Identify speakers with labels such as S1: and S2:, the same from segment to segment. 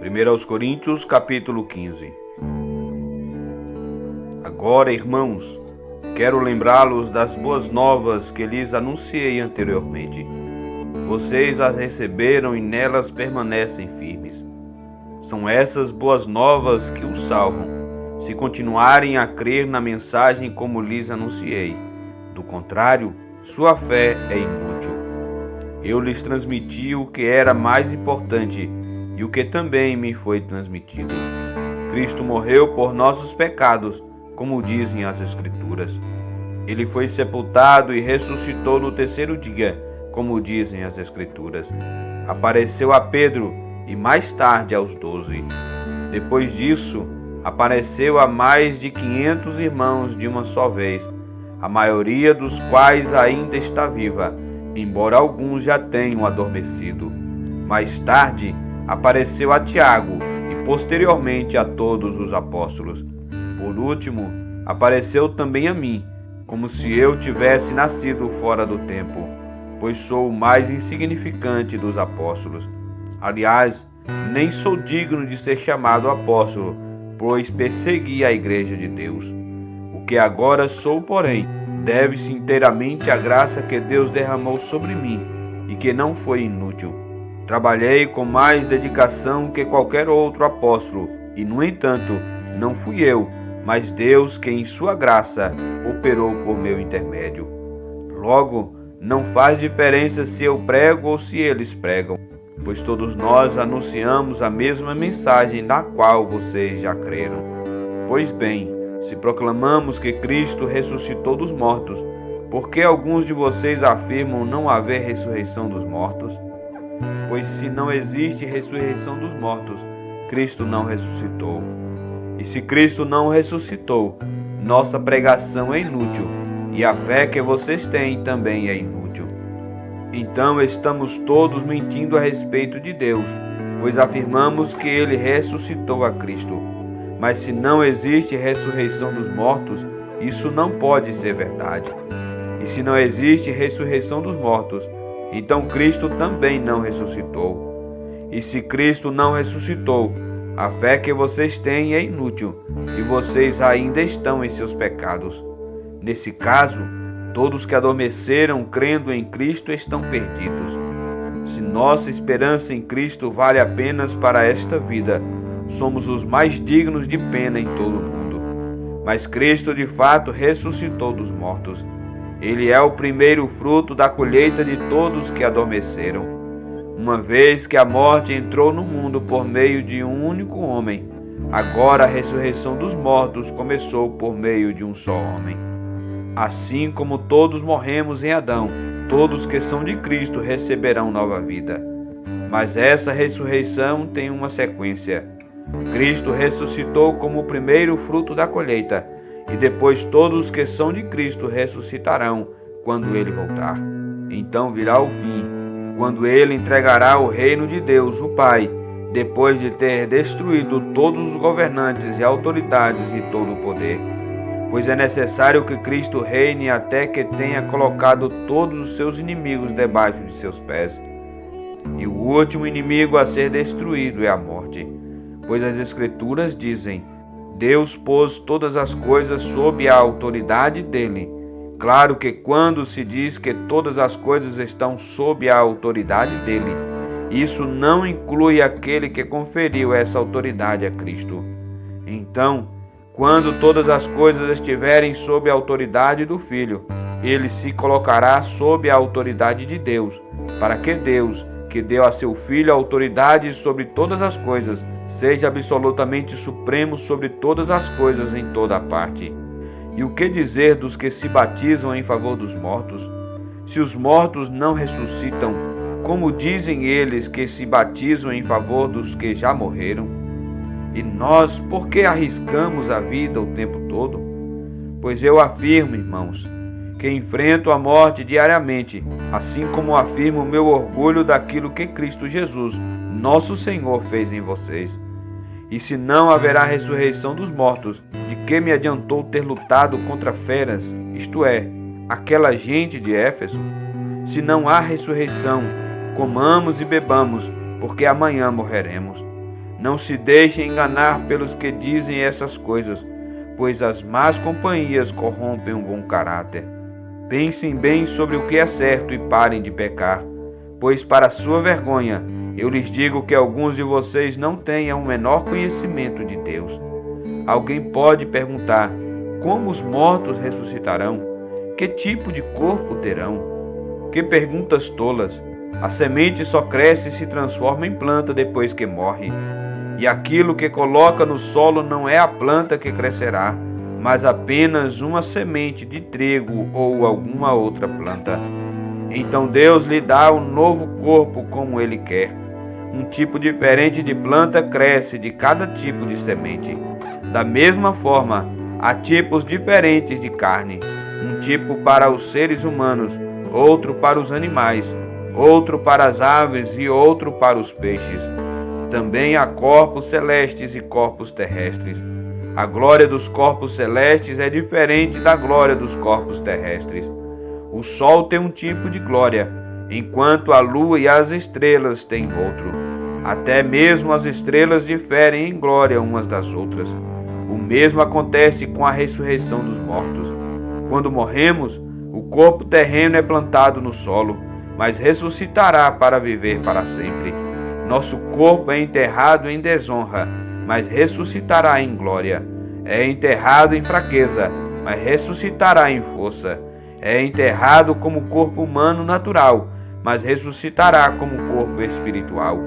S1: 1 Coríntios, capítulo 15. Agora, irmãos, quero lembrá-los das boas novas que lhes anunciei anteriormente. Vocês as receberam e nelas permanecem firmes. São essas boas novas que os salvam, se continuarem a crer na mensagem como lhes anunciei. Do contrário, sua fé é inútil. Eu lhes transmiti o que era mais importante e o que também me foi transmitido. Cristo morreu por nossos pecados, como dizem as Escrituras. Ele foi sepultado e ressuscitou no terceiro dia, como dizem as Escrituras. Apareceu a Pedro e mais tarde aos 12. Depois disso, apareceu a mais de 500 irmãos de uma só vez, a maioria dos quais ainda está viva, embora alguns já tenham adormecido. Mais tarde, apareceu a Tiago e posteriormente a todos os apóstolos. Por último, apareceu também a mim, como se eu tivesse nascido fora do tempo, pois sou o mais insignificante dos apóstolos. Aliás, nem sou digno de ser chamado apóstolo, pois persegui a igreja de Deus. O que agora sou, porém, deve-se inteiramente à graça que Deus derramou sobre mim e que não foi inútil. Trabalhei com mais dedicação que qualquer outro apóstolo e, no entanto, não fui eu, mas Deus que em sua graça operou por meu intermédio. Logo, não faz diferença se eu prego ou se eles pregam, pois todos nós anunciamos a mesma mensagem na qual vocês já creram. Pois bem, se proclamamos que Cristo ressuscitou dos mortos, por que alguns de vocês afirmam não haver ressurreição dos mortos? Pois se não existe ressurreição dos mortos, Cristo não ressuscitou. E se Cristo não ressuscitou, nossa pregação é inútil, e a fé que vocês têm também é inútil. Então estamos todos mentindo a respeito de Deus, pois afirmamos que Ele ressuscitou a Cristo. Mas se não existe ressurreição dos mortos, isso não pode ser verdade. E se não existe ressurreição dos mortos, então Cristo também não ressuscitou. E se Cristo não ressuscitou, a fé que vocês têm é inútil, e vocês ainda estão em seus pecados. Nesse caso, todos que adormeceram crendo em Cristo estão perdidos. Se nossa esperança em Cristo vale apenas para esta vida, somos os mais dignos de pena em todo o mundo. Mas Cristo de fato ressuscitou dos mortos. Ele é o primeiro fruto da colheita de todos que adormeceram. Uma vez que a morte entrou no mundo por meio de um único homem, agora a ressurreição dos mortos começou por meio de um só homem. Assim como todos morremos em Adão, todos que são de Cristo receberão nova vida. Mas essa ressurreição tem uma sequência. Cristo ressuscitou como o primeiro fruto da colheita, e depois todos que são de Cristo ressuscitarão quando Ele voltar. Então virá o fim, quando Ele entregará o reino de Deus, o Pai, depois de ter destruído todos os governantes e autoridades e todo o poder. Pois é necessário que Cristo reine até que tenha colocado todos os seus inimigos debaixo de seus pés. E o último inimigo a ser destruído é a morte. Pois as Escrituras dizem: Deus pôs todas as coisas sob a autoridade dele. Claro que quando se diz que todas as coisas estão sob a autoridade dele, isso não inclui aquele que conferiu essa autoridade a Cristo. Então, quando todas as coisas estiverem sob a autoridade do Filho, ele se colocará sob a autoridade de Deus, para que Deus, que deu a seu Filho a autoridade sobre todas as coisas, seja absolutamente supremo sobre todas as coisas em toda a parte. E o que dizer dos que se batizam em favor dos mortos? Se os mortos não ressuscitam, como dizem eles que se batizam em favor dos que já morreram? E nós, por que arriscamos a vida o tempo todo? Pois eu afirmo, irmãos, que enfrento a morte diariamente, assim como afirmo o meu orgulho daquilo que Cristo Jesus, nosso Senhor, fez em vocês. E se não haverá ressurreição dos mortos, de que me adiantou ter lutado contra feras, isto é, aquela gente de Éfeso? Se não há ressurreição, comamos e bebamos, porque amanhã morreremos. Não se deixem enganar pelos que dizem essas coisas, pois as más companhias corrompem um bom caráter. Pensem bem sobre o que é certo e parem de pecar, pois para sua vergonha eu lhes digo que alguns de vocês não têm o menor conhecimento de Deus. Alguém pode perguntar: como os mortos ressuscitarão? Que tipo de corpo terão? Que perguntas tolas! A semente só cresce e se transforma em planta depois que morre. E aquilo que coloca no solo não é a planta que crescerá, mas apenas uma semente de trigo ou alguma outra planta. Então Deus lhe dá um novo corpo como Ele quer. Um tipo diferente de planta cresce de cada tipo de semente. Da mesma forma, há tipos diferentes de carne. Um tipo para os seres humanos, outro para os animais, outro para as aves e outro para os peixes. Também há corpos celestes e corpos terrestres. A glória dos corpos celestes é diferente da glória dos corpos terrestres. O sol tem um tipo de glória, enquanto a lua e as estrelas têm outro. Até mesmo as estrelas diferem em glória umas das outras. O mesmo acontece com a ressurreição dos mortos. Quando morremos, o corpo terreno é plantado no solo, mas ressuscitará para viver para sempre. Nosso corpo é enterrado em desonra, mas ressuscitará em glória. É enterrado em fraqueza, mas ressuscitará em força. É enterrado como corpo humano natural, mas ressuscitará como corpo espiritual.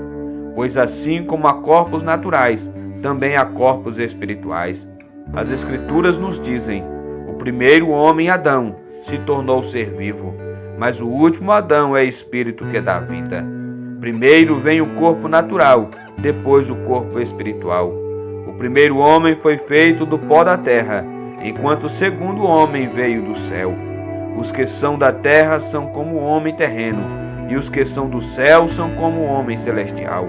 S1: Pois assim como há corpos naturais, também há corpos espirituais. As Escrituras nos dizem: o primeiro homem, Adão, se tornou ser vivo, mas o último Adão é espírito que dá vida. Primeiro vem o corpo natural, depois o corpo espiritual. O primeiro homem foi feito do pó da terra, enquanto o segundo homem veio do céu. Os que são da terra são como o homem terreno, e os que são do céu são como o homem celestial.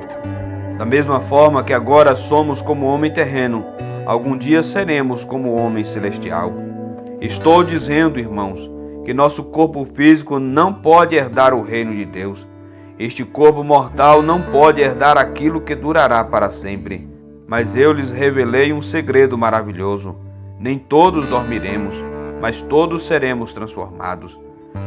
S1: Da mesma forma que agora somos como o homem terreno, algum dia seremos como o homem celestial. Estou dizendo, irmãos, que nosso corpo físico não pode herdar o reino de Deus. Este corpo mortal não pode herdar aquilo que durará para sempre. Mas eu lhes revelei um segredo maravilhoso. Nem todos dormiremos, mas todos seremos transformados.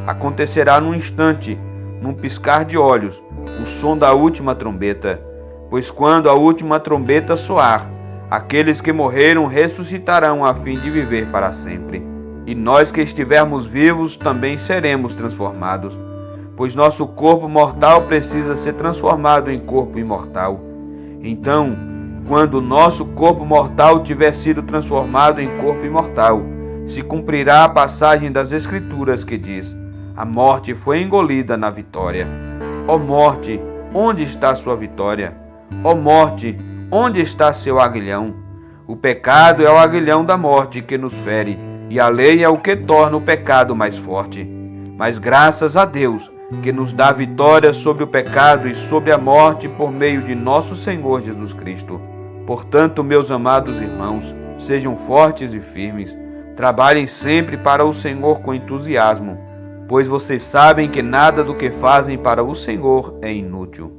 S1: Acontecerá num instante, num piscar de olhos, o som da última trombeta. Pois quando a última trombeta soar, aqueles que morreram ressuscitarão a fim de viver para sempre. E nós que estivermos vivos também seremos transformados. Pois nosso corpo mortal precisa ser transformado em corpo imortal. Então, quando o nosso corpo mortal tiver sido transformado em corpo imortal, se cumprirá a passagem das Escrituras que diz: a morte foi engolida na vitória. Ó morte, onde está sua vitória? Ó morte, onde está seu aguilhão? O pecado é o aguilhão da morte que nos fere, e a lei é o que torna o pecado mais forte. Mas graças a Deus, que nos dá vitória sobre o pecado e sobre a morte por meio de nosso Senhor Jesus Cristo. Portanto, meus amados irmãos, sejam fortes e firmes. Trabalhem sempre para o Senhor com entusiasmo, pois vocês sabem que nada do que fazem para o Senhor é inútil.